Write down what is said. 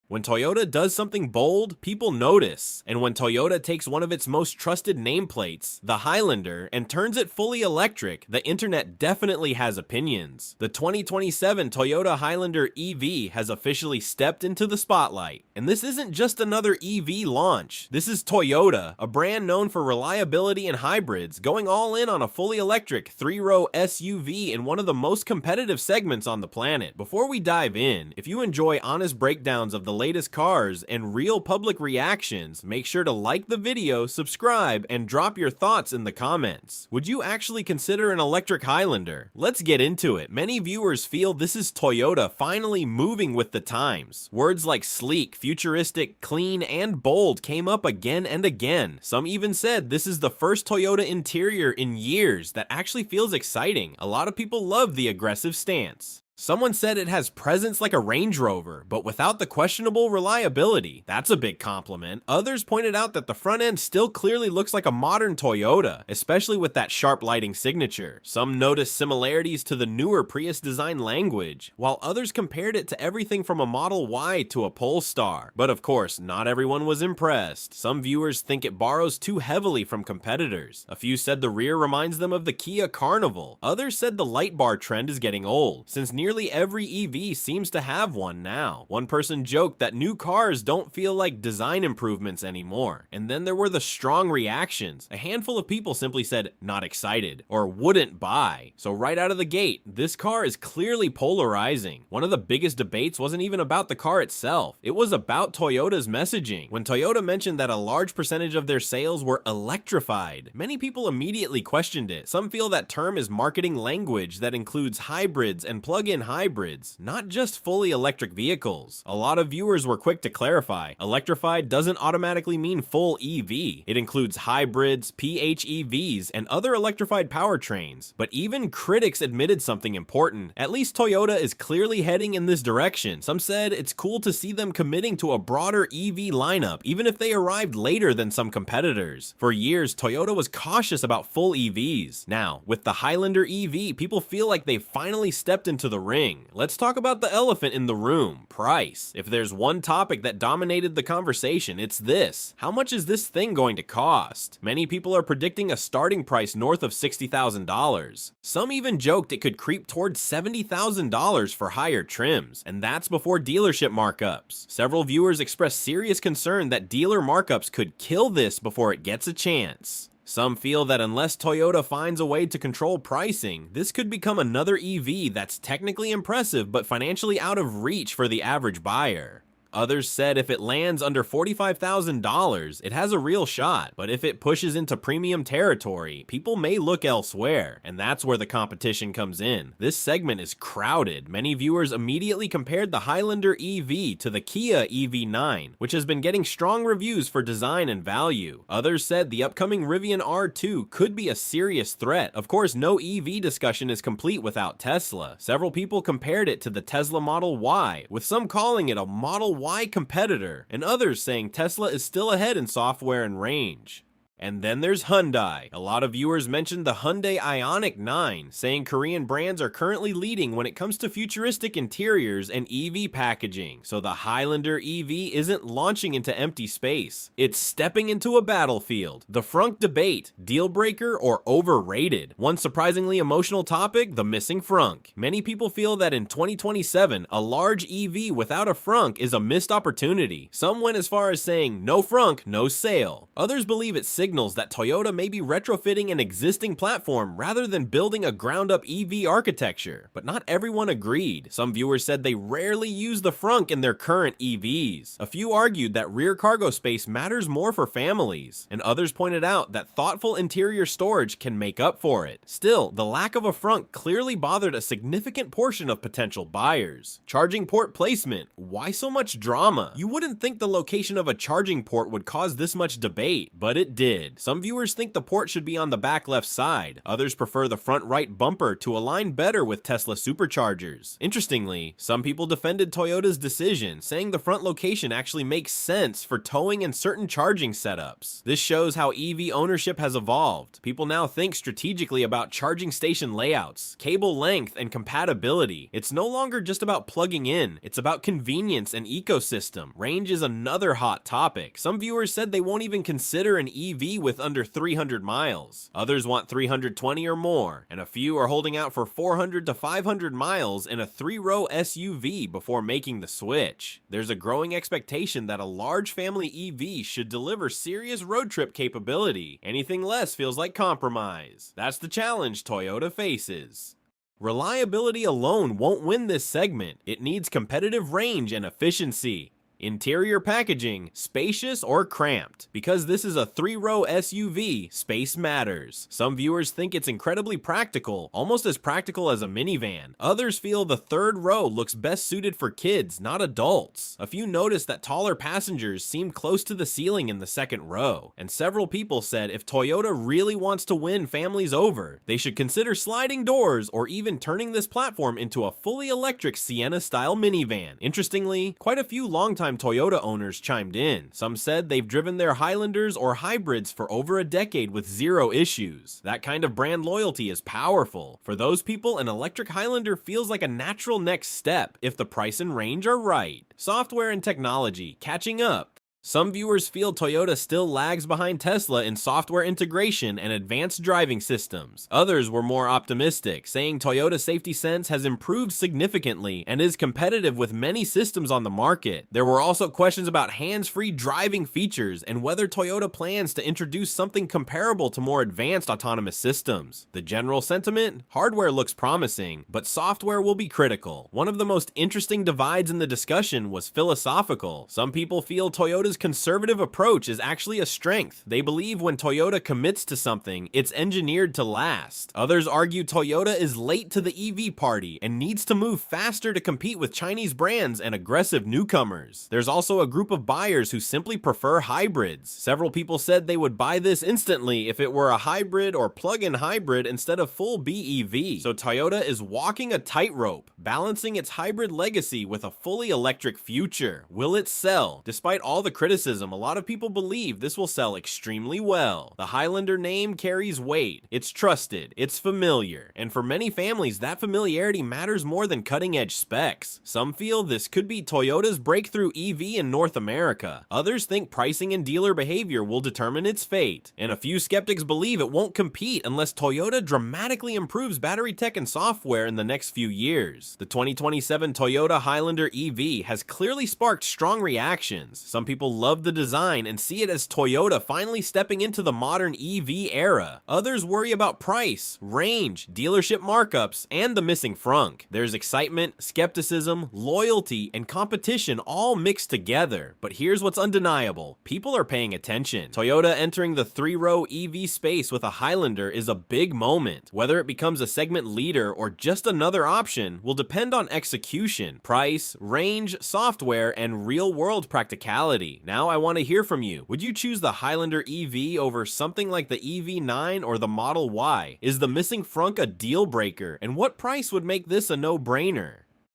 When Toyota does something bold, people notice. And when Toyota takes one of its most trusted nameplates, the Highlander, and turns it fully electric, the internet definitely has opinions. The 2027 Toyota Highlander EV has officially stepped into the spotlight. And this isn't just another EV launch. This is Toyota, a brand known for reliability and hybrids, going all in on a fully electric 3-row SUV in one of the most competitive segments on the planet. Before we dive in, if you enjoy honest breakdowns of the latest cars and real public reactions, make sure to like the video, subscribe, and drop your thoughts in the comments. Would you actually consider an electric Highlander? Let's get into it. Many viewers feel this is Toyota finally moving with the times. Words like sleek, futuristic, clean, and bold came up again and again. Some even said this is the first Toyota interior in years that actually feels exciting. A lot of people love the aggressive stance. Someone said it has presence like a Range Rover, but without the questionable reliability. That's a big compliment. Others pointed out that the front end still clearly looks like a modern Toyota, especially with that sharp lighting signature. Some noticed similarities to the newer Prius design language, while others compared it to everything from a Model Y to a Polestar. But of course, not everyone was impressed. Some viewers think it borrows too heavily from competitors. A few said the rear reminds them of the Kia Carnival. Others said the light bar trend is getting old, since nearly every EV seems to have one now. One person joked that new cars don't feel like design improvements anymore. And then there were the strong reactions. A handful of people simply said, not excited, or wouldn't buy. So right out of the gate, this car is clearly polarizing. One of the biggest debates wasn't even about the car itself. It was about Toyota's messaging. When Toyota mentioned that a large percentage of their sales were electrified, many people immediately questioned it. Some feel that term is marketing language that includes hybrids and plug-in hybrids, not just fully electric vehicles. A lot of viewers were quick to clarify, electrified doesn't automatically mean full EV. It includes hybrids, PHEVs, and other electrified powertrains. But even critics admitted something important. At least Toyota is clearly heading in this direction. Some said it's cool to see them committing to a broader EV lineup, even if they arrived later than some competitors. For years, Toyota was cautious about full EVs. Now, with the Highlander EV, people feel like they've finally stepped into the ring. Let's talk about the elephant in the room, price. If there's one topic that dominated the conversation, it's this. How much is this thing going to cost? Many people are predicting a starting price north of $60,000. Some even joked it could creep towards $70,000 for higher trims, and that's before dealership markups. Several viewers expressed serious concern that dealer markups could kill this before it gets a chance. Some feel that unless Toyota finds a way to control pricing, this could become another EV that's technically impressive but financially out of reach for the average buyer. Others said if it lands under $45,000, it has a real shot, but if it pushes into premium territory, people may look elsewhere, and that's where the competition comes in. This segment is crowded. Many viewers immediately compared the Highlander EV to the Kia EV9, which has been getting strong reviews for design and value. Others said the upcoming Rivian R2 could be a serious threat. Of course, no EV discussion is complete without Tesla. Several people compared it to the Tesla Model Y, with some calling it a Model Y competitor, and others saying Tesla is still ahead in software and range. And then there's Hyundai. A lot of viewers mentioned the Hyundai Ioniq 9, saying Korean brands are currently leading when it comes to futuristic interiors and EV packaging. So the Highlander EV isn't launching into empty space. It's stepping into a battlefield. The frunk debate, deal breaker or overrated? One surprisingly emotional topic, the missing frunk. Many people feel that in 2027, a large EV without a frunk is a missed opportunity. Some went as far as saying no frunk, no sale. Others believe it signals that Toyota may be retrofitting an existing platform rather than building a ground-up EV architecture, but not everyone agreed. Some viewers said they rarely use the frunk in their current EVs. A few argued that rear cargo space matters more for families, and others pointed out that thoughtful interior storage can make up for it. Still, the lack of a frunk clearly bothered a significant portion of potential buyers. Charging port placement. Why so much drama? You wouldn't think the location of a charging port would cause this much debate, but it did. did. Some viewers think the port should be on the back left side. Others prefer the front right bumper to align better with Tesla superchargers. Interestingly, some people defended Toyota's decision, saying the front location actually makes sense for towing and certain charging setups. This shows how EV ownership has evolved. People now think strategically about charging station layouts, cable length, and compatibility. It's no longer just about plugging in, it's about convenience and ecosystem. Range is another hot topic. Some viewers said they won't even consider an EV with under 300 miles. Others want 320 or more, and a few are holding out for 400 to 500 miles in a 3-row SUV before making the switch. There's a growing expectation that a large family EV should deliver serious road trip capability. Anything less feels like compromise. That's the challenge Toyota faces. Reliability alone won't win this segment. It needs competitive range and efficiency. Interior packaging, spacious or cramped? Because this is a 3-row SUV, space matters. Some viewers think it's incredibly practical, almost as practical as a minivan. Others feel the 3rd row looks best suited for kids, not adults. A few noticed that taller passengers seem close to the ceiling in the 2nd row. And several people said if Toyota really wants to win families over, they should consider sliding doors or even turning this platform into a fully electric Sienna-style minivan. Interestingly, quite a few longtime Toyota owners chimed in. Some said they've driven their Highlanders or hybrids for over a decade with 0 issues. That kind of brand loyalty is powerful. For those people, an electric Highlander feels like a natural next step if the price and range are right. Software and technology catching up. Some viewers feel Toyota still lags behind Tesla in software integration and advanced driving systems. Others were more optimistic, saying Toyota Safety Sense has improved significantly and is competitive with many systems on the market. There were also questions about hands-free driving features and whether Toyota plans to introduce something comparable to more advanced autonomous systems. The general sentiment? Hardware looks promising, but software will be critical. One of the most interesting divides in the discussion was philosophical. Some people feel Toyota's conservative approach is actually a strength. They believe when Toyota commits to something, it's engineered to last. Others argue Toyota is late to the EV party and needs to move faster to compete with Chinese brands and aggressive newcomers. There's also a group of buyers who simply prefer hybrids. Several people said they would buy this instantly if it were a hybrid or plug-in hybrid instead of full BEV. So Toyota is walking a tightrope, balancing its hybrid legacy with a fully electric future. Will it sell? Despite all the criticism, a lot of people believe this will sell extremely well. The Highlander name carries weight. It's trusted. It's familiar. And for many families, that familiarity matters more than cutting-edge specs. Some feel this could be Toyota's breakthrough EV in North America. Others think pricing and dealer behavior will determine its fate. And a few skeptics believe it won't compete unless Toyota dramatically improves battery tech and software in the next few years. The 2027 Toyota Highlander EV has clearly sparked strong reactions. Some people love the design and see it as Toyota finally stepping into the modern EV era. Others worry about price, range, dealership markups, and the missing frunk. There's excitement, skepticism, loyalty, and competition all mixed together. But here's what's undeniable. People are paying attention. Toyota entering the 3-row EV space with a Highlander is a big moment. Whether it becomes a segment leader or just another option will depend on execution, price, range, software, and real-world practicality. Now I want to hear from you. Would you choose the Highlander EV over something like the EV9 or the Model Y? Is the missing frunk a deal breaker? And what price would make this a no-brainer?